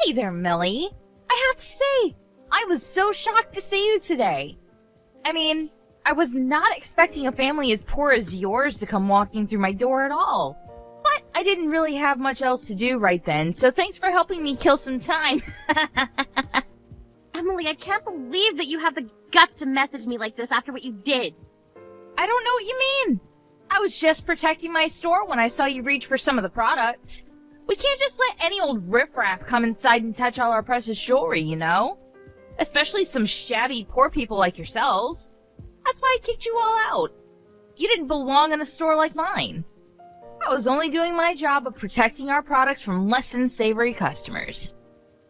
Hey there, Millie. I have to say, I was so shocked to see you today. I mean, I was not expecting a family as poor as yours to come walking through my door at all. But I didn't really have much else to do right then, so thanks for helping me kill some time. Emily, I can't believe that you have the guts to message me like this after what you did. I don't know what you mean. I was just protecting my store when I saw you reach for some of the products. We can't just let any old riffraff come inside and touch all our precious jewelry, you know? Especially some shabby poor people like yourselves. That's why I kicked you all out. You didn't belong in a store like mine. I was only doing my job of protecting our products from less than savory customers.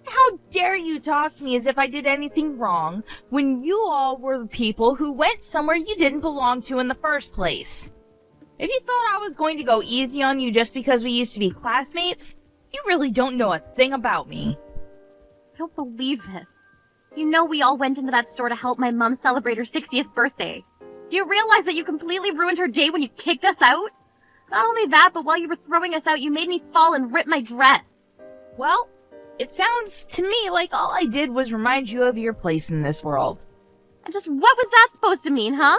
How dare you talk to me as if I did anything wrong when you all were the people who went somewhere you didn't belong to in the first place? If you thought I was going to go easy on you just because we used to be classmates, you really don't know a thing about me. I don't believe this. You know we all went into that store to help my mom celebrate her 60th birthday. Do you realize that you completely ruined her day when you kicked us out? Not only that, but while you were throwing us out, you made me fall and rip my dress. Well, it sounds to me like all I did was remind you of your place in this world. And just what was that supposed to mean, huh?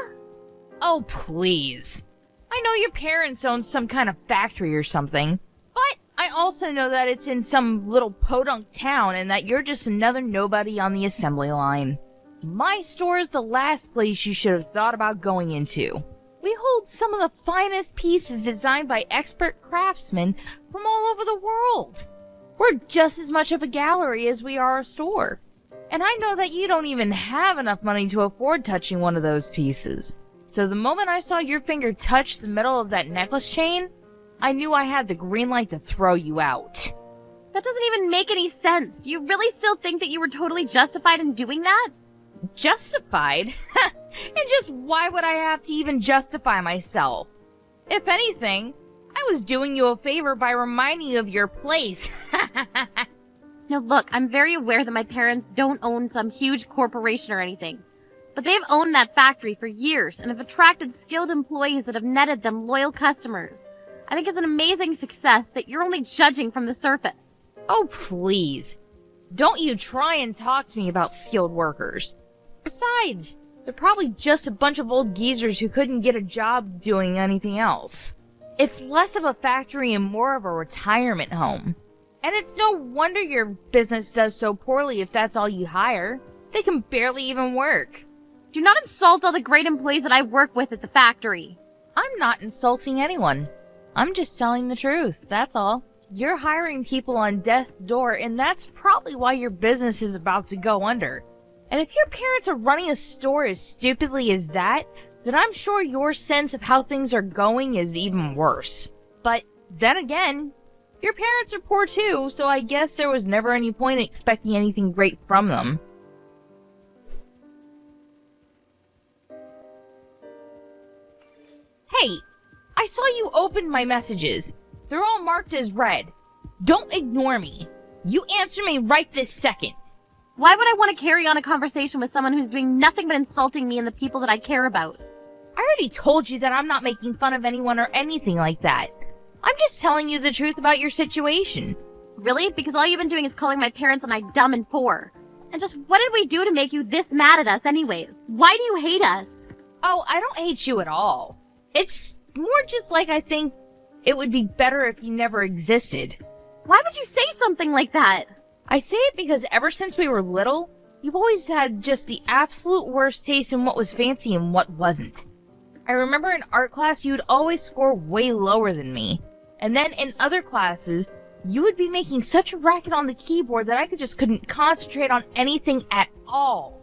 Oh, please. I know your parents own some kind of factory or something, but I also know that it's in some little podunk town and that you're just another nobody on the assembly line. My store is the last place you should have thought about going into. We hold some of the finest pieces designed by expert craftsmen from all over the world. We're just as much of a gallery as we are a store. And I know that you don't even have enough money to afford touching one of those pieces. So the moment I saw your finger touch the metal of that necklace chain, I knew I had the green light to throw you out. That doesn't even make any sense. Do you really still think that you were totally justified in doing that? Justified? And just why would I have to even justify myself? If anything, I was doing you a favor by reminding you of your place. Now look, I'm very aware that my parents don't own some huge corporation or anything. But they've owned that factory for years and have attracted skilled employees that have netted them loyal customers. I think it's an amazing success that you're only judging from the surface. Oh, please. Don't you try and talk to me about skilled workers. Besides, they're probably just a bunch of old geezers who couldn't get a job doing anything else. It's less of a factory and more of a retirement home. And it's no wonder your business does so poorly if that's all you hire. They can barely even work. Do not insult all the great employees that I work with at the factory. I'm not insulting anyone. I'm just telling the truth, that's all. You're hiring people on death's door, and that's probably why your business is about to go under. And if your parents are running a store as stupidly as that, then I'm sure your sense of how things are going is even worse. But then again, your parents are poor too, so I guess there was never any point in expecting anything great from them. Hey, I saw you open my messages. They're all marked as read. Don't ignore me. You answer me right this second. Why would I want to carry on a conversation with someone who's doing nothing but insulting me and the people that I care about? I already told you that I'm not making fun of anyone or anything like that. I'm just telling you the truth about your situation. Really? Because all you've been doing is calling my parents and I dumb and poor. And just what did we do to make you this mad at us anyways? Why do you hate us? Oh, I don't hate you at all. It's more just like I think it would be better if you never existed. Why would you say something like that? I say it because ever since we were little, you've always had just the absolute worst taste in what was fancy and what wasn't. I remember in art class you'd always score way lower than me. And then in other classes, you would be making such a racket on the keyboard that I couldn't concentrate on anything at all.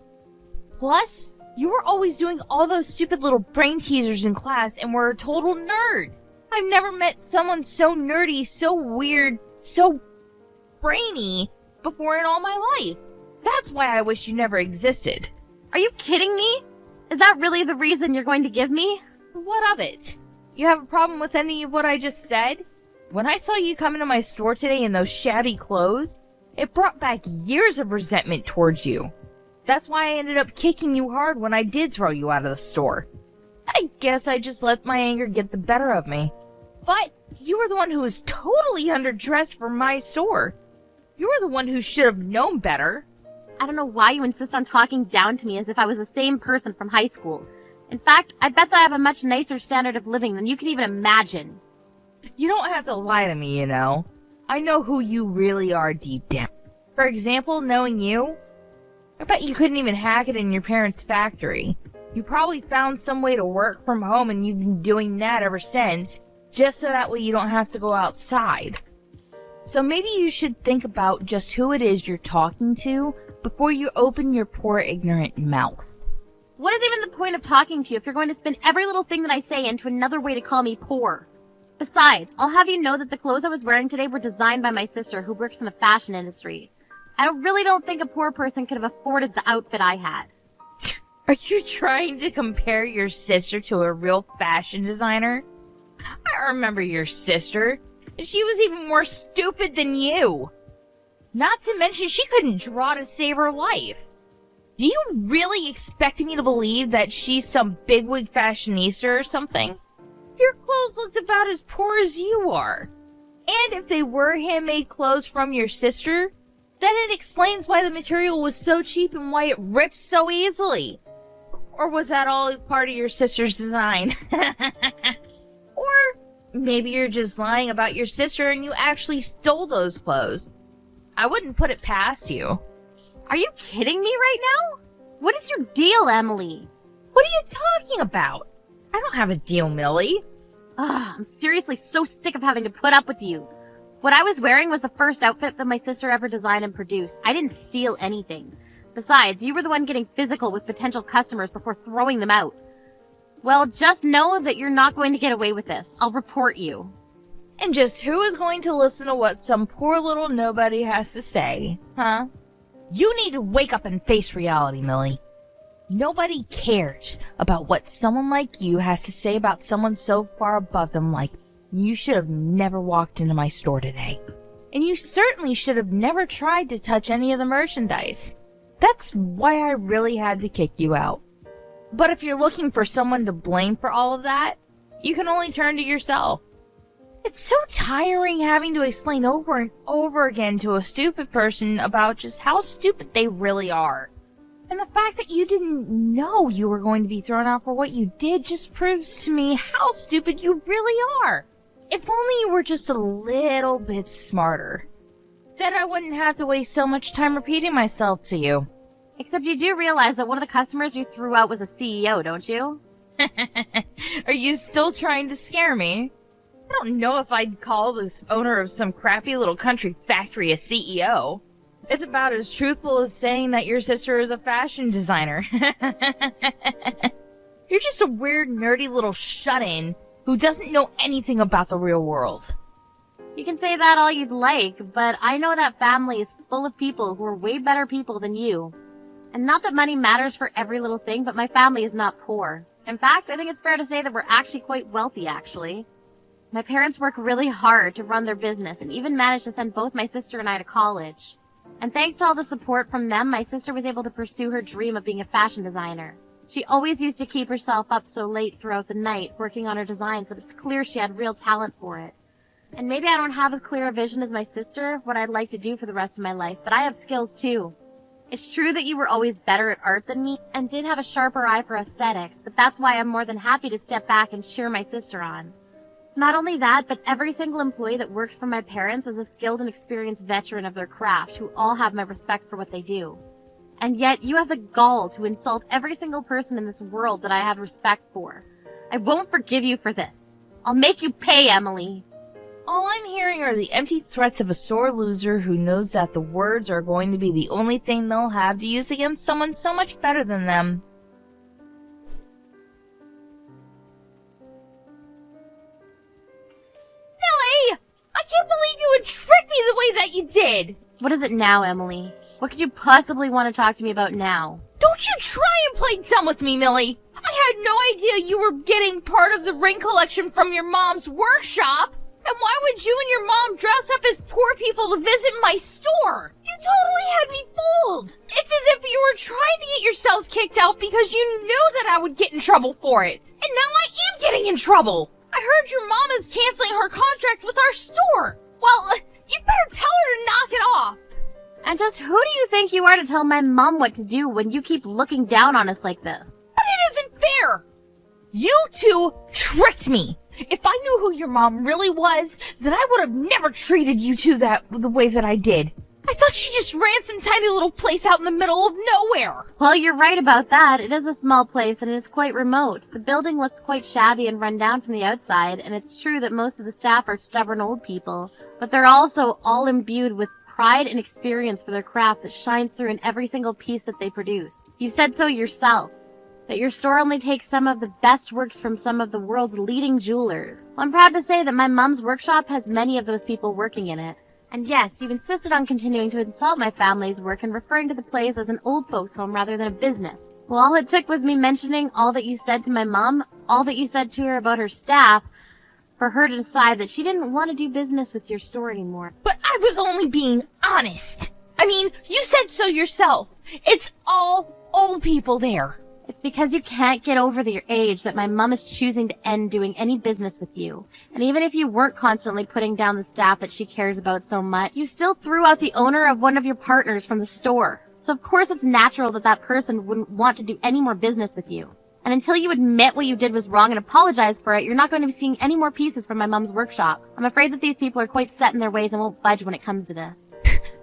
Plus, you were always doing all those stupid little brain teasers in class and were a total nerd. I've never met someone so nerdy, so weird, so brainy before in all my life. That's why I wish you never existed. Are you kidding me? Is that really the reason you're going to give me? What of it? You have a problem with any of what I just said? When I saw you come into my store today in those shabby clothes, it brought back years of resentment towards you. That's why I ended up kicking you hard when I did throw you out of the store. I guess I just let my anger get the better of me. But you were the one who was totally underdressed for my store. You were the one who should have known better. I don't know why you insist on talking down to me as if I was the same person from high school. In fact, I bet that I have a much nicer standard of living than you can even imagine. You don't have to lie to me, you know. I know who you really are deep down. For example, knowing you, I bet you couldn't even hack it in your parents' factory. You probably found some way to work from home and you've been doing that ever since, just so that way you don't have to go outside. So maybe you should think about just who it is you're talking to before you open your poor ignorant mouth. What is even the point of talking to you if you're going to spin every little thing that I say into another way to call me poor? Besides, I'll have you know that the clothes I was wearing today were designed by my sister who works in the fashion industry. I really don't think a poor person could have afforded the outfit I had. Are you trying to compare your sister to a real fashion designer? I remember your sister, and she was even more stupid than you. Not to mention she couldn't draw to save her life. Do you really expect me to believe that she's some bigwig fashionista or something? Your clothes looked about as poor as you are. And if they were handmade clothes from your sister, then it explains why the material was so cheap and why it rips so easily. Or was that all part of your sister's design? Or maybe you're just lying about your sister and you actually stole those clothes. I wouldn't put it past you. Are you kidding me right now? What is your deal, Emily? What are you talking about? I don't have a deal, Millie. Ugh, I'm seriously so sick of having to put up with you. What I was wearing was the first outfit that my sister ever designed and produced. I didn't steal anything. Besides, you were the one getting physical with potential customers before throwing them out. Well, just know that you're not going to get away with this. I'll report you. And just who is going to listen to what some poor little nobody has to say, huh? You need to wake up and face reality, Millie. Nobody cares about what someone like you has to say about someone so far above them like, you should have never walked into my store today. And you certainly should have never tried to touch any of the merchandise. That's why I really had to kick you out. But if you're looking for someone to blame for all of that, you can only turn to yourself. It's so tiring having to explain over and over again to a stupid person about just how stupid they really are. And the fact that you didn't know you were going to be thrown out for what you did just proves to me how stupid you really are. If only you were just a little bit smarter. Then I wouldn't have to waste so much time repeating myself to you. Except you do realize that one of the customers you threw out was a CEO, don't you? Are you still trying to scare me? I don't know if I'd call this owner of some crappy little country factory a CEO. It's about as truthful as saying that your sister is a fashion designer. You're just a weird, nerdy little shut-in who doesn't know anything about the real world. You can say that all you'd like, but I know that family is full of people who are way better people than you. And not that money matters for every little thing, but my family is not poor. In fact, I think it's fair to say that we're actually quite wealthy, actually. My parents work really hard to run their business and even managed to send both my sister and I to college. And thanks to all the support from them, my sister was able to pursue her dream of being a fashion designer. She always used to keep herself up so late throughout the night working on her designs that it's clear she had real talent for it. And maybe I don't have as clear a vision as my sister, what I'd like to do for the rest of my life, but I have skills too. It's true that you were always better at art than me and did have a sharper eye for aesthetics, but that's why I'm more than happy to step back and cheer my sister on. Not only that, but every single employee that works for my parents is a skilled and experienced veteran of their craft who all have my respect for what they do. And yet, you have the gall to insult every single person in this world that I have respect for. I won't forgive you for this. I'll make you pay, Emily. All I'm hearing are the empty threats of a sore loser who knows that the words are going to be the only thing they'll have to use against someone so much better than them. Millie! I can't believe you would trick me the way that you did! What is it now, Emily? What could you possibly want to talk to me about now? Don't you try and play dumb with me, Millie! I had no idea you were getting part of the ring collection from your mom's workshop! And why would you and your mom dress up as poor people to visit my store? You totally had me fooled! It's as if you were trying to get yourselves kicked out because you knew that I would get in trouble for it. And now I am getting in trouble! I heard your mom is canceling her contract with our store! Well, you better tell her to knock it off! And just who do you think you are to tell my mom what to do when you keep looking down on us like this? But it isn't fair! You two tricked me! If I knew who your mom really was, then I would have never treated you two the way that I did. I thought she just ran some tiny little place out in the middle of nowhere. Well, you're right about that. It is a small place and it is quite remote. The building looks quite shabby and run down from the outside, and it's true that most of the staff are stubborn old people, but they're also all imbued with pride and experience for their craft that shines through in every single piece that they produce. You've said so yourself, that your store only takes some of the best works from some of the world's leading jewelers. Well, I'm proud to say that my mom's workshop has many of those people working in it. And yes, you insisted on continuing to insult my family's work and referring to the place as an old folks' home rather than a business. Well, all it took was me mentioning all that you said to my mom, all that you said to her about her staff, for her to decide that she didn't want to do business with your store anymore. But I was only being honest. I mean, you said so yourself. It's all old people there. It's because you can't get over your age that my mom is choosing to end doing any business with you. And even if you weren't constantly putting down the staff that she cares about so much, you still threw out the owner of one of your partners from the store. So of course it's natural that that person wouldn't want to do any more business with you. And until you admit what you did was wrong and apologize for it, you're not going to be seeing any more pieces from my mom's workshop. I'm afraid that these people are quite set in their ways and won't budge when it comes to this.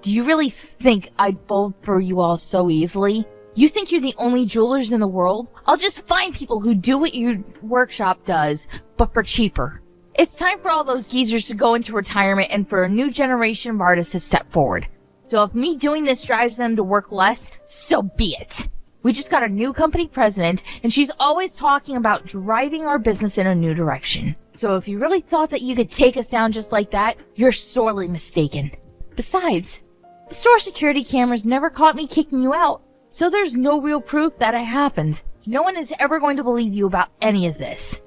Do you really think I'd fold for you all so easily? You think you're the only jewelers in the world? I'll just find people who do what your workshop does, but for cheaper. It's time for all those geezers to go into retirement and for a new generation of artists to step forward. So if me doing this drives them to work less, so be it. We just got a new company president, and she's always talking about driving our business in a new direction. So if you really thought that you could take us down just like that, you're sorely mistaken. Besides, the store security cameras never caught me kicking you out. So there's no real proof that it happened. No one is ever going to believe you about any of this.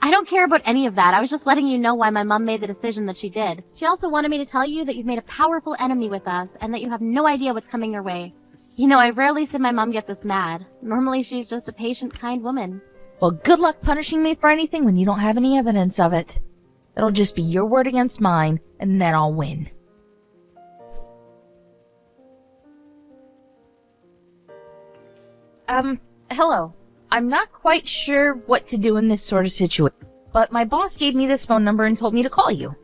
I don't care about any of that. I was just letting you know why my mom made the decision that she did. She also wanted me to tell you that you've made a powerful enemy with us and that you have no idea what's coming your way. You know, I rarely see my mom get this mad. Normally she's just a patient, kind woman. Well, good luck punishing me for anything when you don't have any evidence of it. It'll just be your word against mine, and then I'll win. Hello. I'm not quite sure what to do in this sort of situation, but my boss gave me this phone number and told me to call you.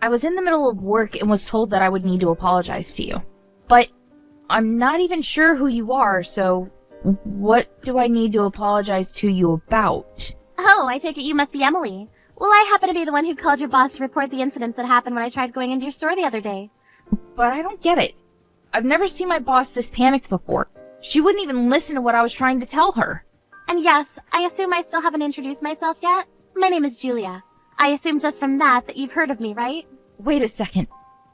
I was in the middle of work and was told that I would need to apologize to you. But I'm not even sure who you are, so what do I need to apologize to you about? Oh, I take it you must be Emily. Well, I happen to be the one who called your boss to report the incident that happened when I tried going into your store the other day. But I don't get it. I've never seen my boss this panicked before. She wouldn't even listen to what I was trying to tell her. And yes, I assume I still haven't introduced myself yet? My name is Julia. I assume just from that you've heard of me, right? Wait a second.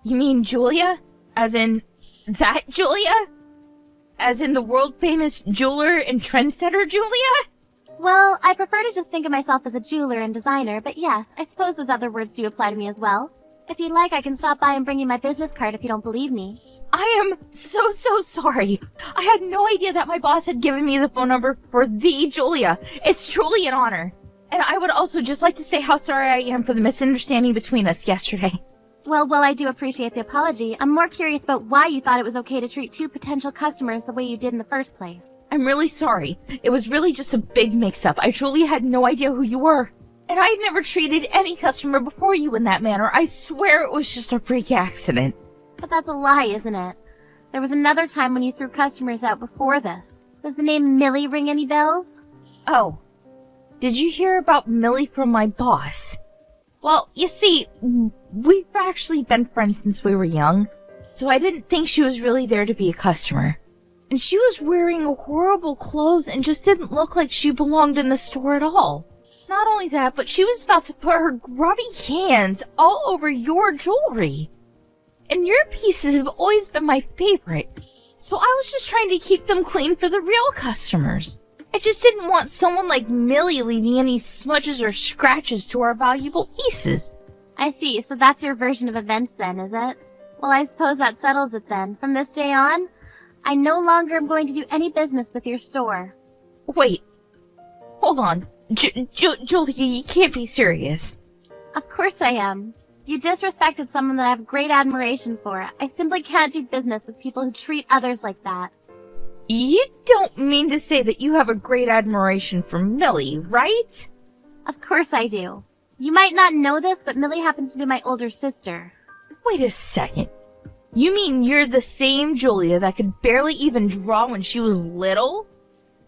You mean Julia? As in that Julia? As in the world-famous jeweler and trendsetter Julia? Well, I prefer to just think of myself as a jeweler and designer, but yes, I suppose those other words do apply to me as well. If you'd like, I can stop by and bring you my business card if you don't believe me. I am so sorry. I had no idea that my boss had given me the phone number for the Julia. It's truly an honor. And I would also just like to say how sorry I am for the misunderstanding between us yesterday. Well, while I do appreciate the apology, I'm more curious about why you thought it was okay to treat two potential customers the way you did in the first place. I'm really sorry. It was really just a big mix-up. I truly had no idea who you were. And I've never treated any customer before you in that manner. I swear it was just a freak accident. But that's a lie, isn't it? There was another time when you threw customers out before this. Does the name Millie ring any bells? Oh. Did you hear about Millie from my boss? Well, you see, we've actually been friends since we were young, so I didn't think she was really there to be a customer. And she was wearing horrible clothes and just didn't look like she belonged in the store at all. Not only that, but she was about to put her grubby hands all over your jewelry. And your pieces have always been my favorite, so I was just trying to keep them clean for the real customers. I just didn't want someone like Millie leaving any smudges or scratches to our valuable pieces. I see, so that's your version of events then, is it? Well, I suppose that settles it then. From this day on, I no longer am going to do any business with your store. Wait. Hold on. Julia, you can't be serious. Of course I am. You disrespected someone that I have great admiration for. I simply can't do business with people who treat others like that. You don't mean to say that you have a great admiration for Millie, right? Of course I do. You might not know this, but Millie happens to be my older sister. Wait a second. You mean you're the same Julia that could barely even draw when she was little?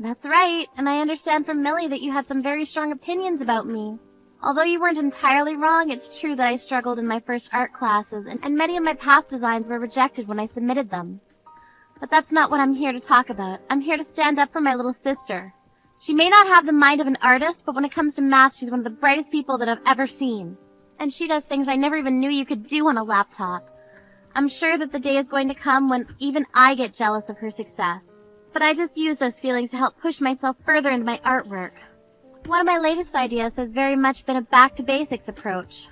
That's right, and I understand from Millie that you had some very strong opinions about me. Although you weren't entirely wrong, it's true that I struggled in my first art classes, and many of my past designs were rejected when I submitted them. But that's not what I'm here to talk about. I'm here to stand up for my little sister. She may not have the mind of an artist, but when it comes to math, she's one of the brightest people that I've ever seen. And she does things I never even knew you could do on a laptop. I'm sure that the day is going to come when even I get jealous of her success. But I just use those feelings to help push myself further into my artwork. One of my latest ideas has very much been a back-to-basics approach.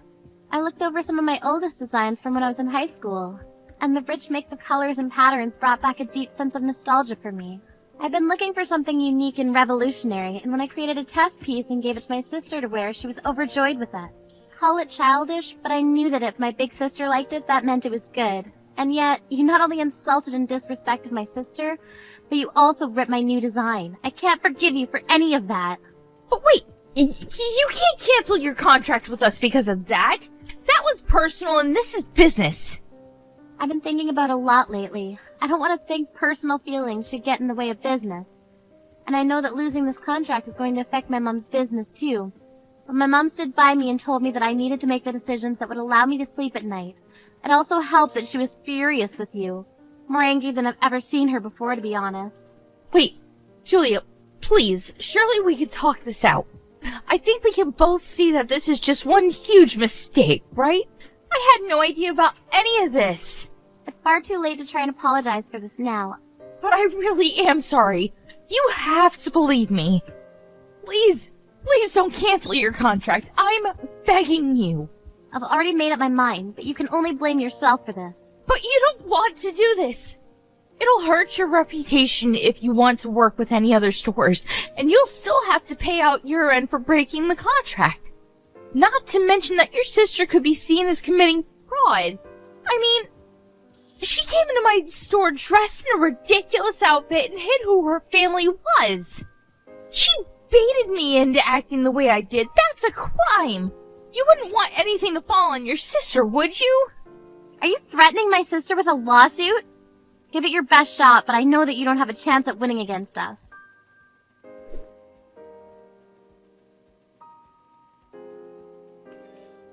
I looked over some of my oldest designs from when I was in high school, and the rich mix of colors and patterns brought back a deep sense of nostalgia for me. I've been looking for something unique and revolutionary, and when I created a test piece and gave it to my sister to wear, she was overjoyed with it. Call it childish, but I knew that if my big sister liked it, that meant it was good. And yet, you not only insulted and disrespected my sister, but you also ripped my new design. I can't forgive you for any of that. But wait, you can't cancel your contract with us because of that. That was personal and this is business. I've been thinking about a lot lately. I don't want to think personal feelings should get in the way of business. And I know that losing this contract is going to affect my mom's business too. But my mom stood by me and told me that I needed to make the decisions that would allow me to sleep at night. It also helped that she was furious with you. More angry than I've ever seen her before, to be honest. Wait, Julia, please, surely we could talk this out. I think we can both see that this is just one huge mistake, right? I had no idea about any of this. It's far too late to try and apologize for this now. But I really am sorry. You have to believe me. Please don't cancel your contract. I'm begging you. I've already made up my mind, but you can only blame yourself for this. But you don't want to do this. It'll hurt your reputation if you want to work with any other stores, and you'll still have to pay out your end for breaking the contract. Not to mention that your sister could be seen as committing fraud. I mean, she came into my store dressed in a ridiculous outfit and hid who her family was. She baited me into acting the way I did. That's a crime. You wouldn't want anything to fall on your sister, would you? Are you threatening my sister with a lawsuit? Give it your best shot, but I know that you don't have a chance at winning against us.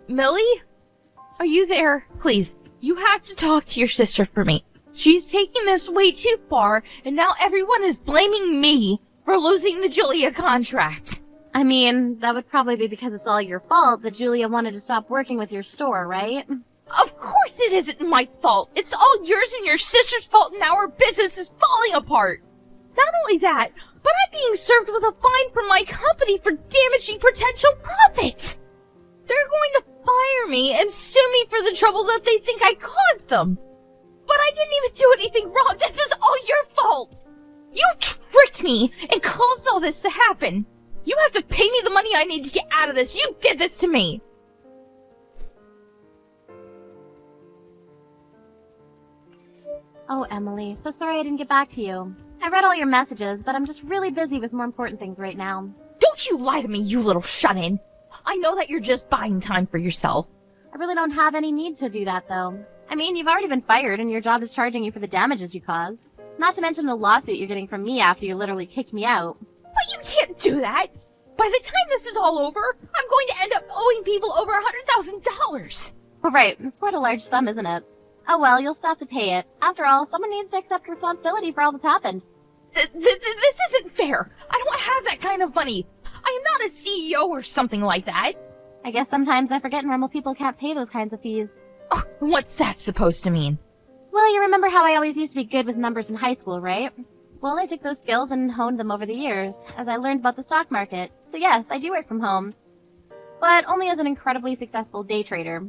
Millie? Are you there? Please, you have to talk to your sister for me. She's taking this way too far, and now everyone is blaming me for losing the Julia contract. I mean, that would probably be because it's all your fault that Julia wanted to stop working with your store, right? Of course it isn't my fault. It's all yours and your sister's fault, and now our business is falling apart. Not only that, but I'm being served with a fine from my company for damaging potential profit. They're going to fire me and sue me for the trouble that they think I caused them. But I didn't even do anything wrong. This is all your fault. You tricked me and caused all this to happen. You have to pay me the money I need to get out of this. You did this to me. Oh, Emily, so sorry I didn't get back to you. I read all your messages, but I'm just really busy with more important things right now. Don't you lie to me, you little shut-in. I know that you're just buying time for yourself. I really don't have any need to do that, though. I mean, you've already been fired, and your job is charging you for the damages you caused. Not to mention the lawsuit you're getting from me after you literally kicked me out. But you can't do that. By the time this is all over, I'm going to end up owing people over $100,000. Well, right. It's quite a large sum, isn't it? Oh well, you'll still have to pay it. After all, someone needs to accept responsibility for all that's happened. This isn't fair. I don't have that kind of money. I am not a CEO or something like that. I guess sometimes I forget normal people can't pay those kinds of fees. Oh, what's that supposed to mean? Well, you remember how I always used to be good with numbers in high school, right? Well, I took those skills and honed them over the years, as I learned about the stock market. So yes, I do work from home. But only as an incredibly successful day trader.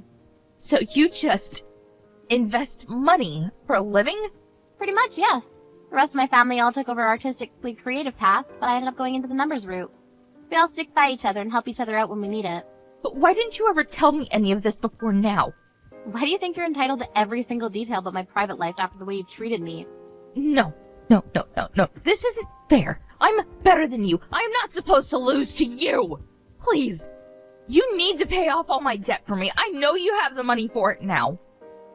So you just invest money for a living? Pretty much, yes. The rest of my family all took over artistically creative paths, but I ended up going into the numbers route. We all stick by each other and help each other out when we need it. But why didn't you ever tell me any of this before now? Why do you think you're entitled to every single detail about my private life after the way you've treated me? No. This isn't fair. I'm better than you. I'm not supposed to lose to you. Please. You need to pay off all my debt for me. I know you have the money for it now.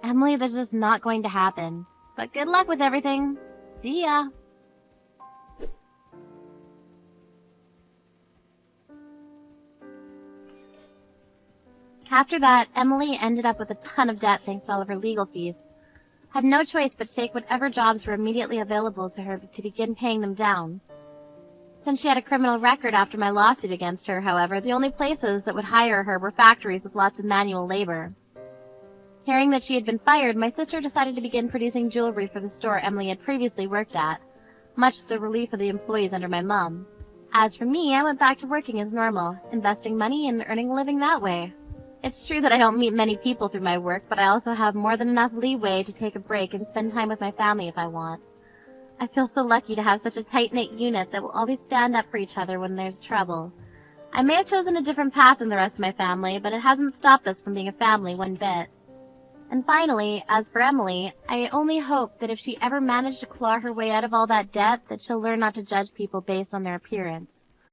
Emily, that's just not going to happen. But good luck with everything. See ya. After that, Emily ended up with a ton of debt thanks to all of her legal fees. Had no choice but to take whatever jobs were immediately available to her to begin paying them down. Since she had a criminal record after my lawsuit against her, however, the only places that would hire her were factories with lots of manual labor. Hearing that she had been fired, my sister decided to begin producing jewelry for the store Emily had previously worked at, much to the relief of the employees under my mom. As for me, I went back to working as normal, investing money and earning a living that way. It's true that I don't meet many people through my work, but I also have more than enough leeway to take a break and spend time with my family if I want. I feel so lucky to have such a tight-knit unit that will always stand up for each other when there's trouble. I may have chosen a different path than the rest of my family, but it hasn't stopped us from being a family one bit. And finally, as for Emily, I only hope that if she ever managed to claw her way out of all that debt, that she'll learn not to judge people based on their appearance.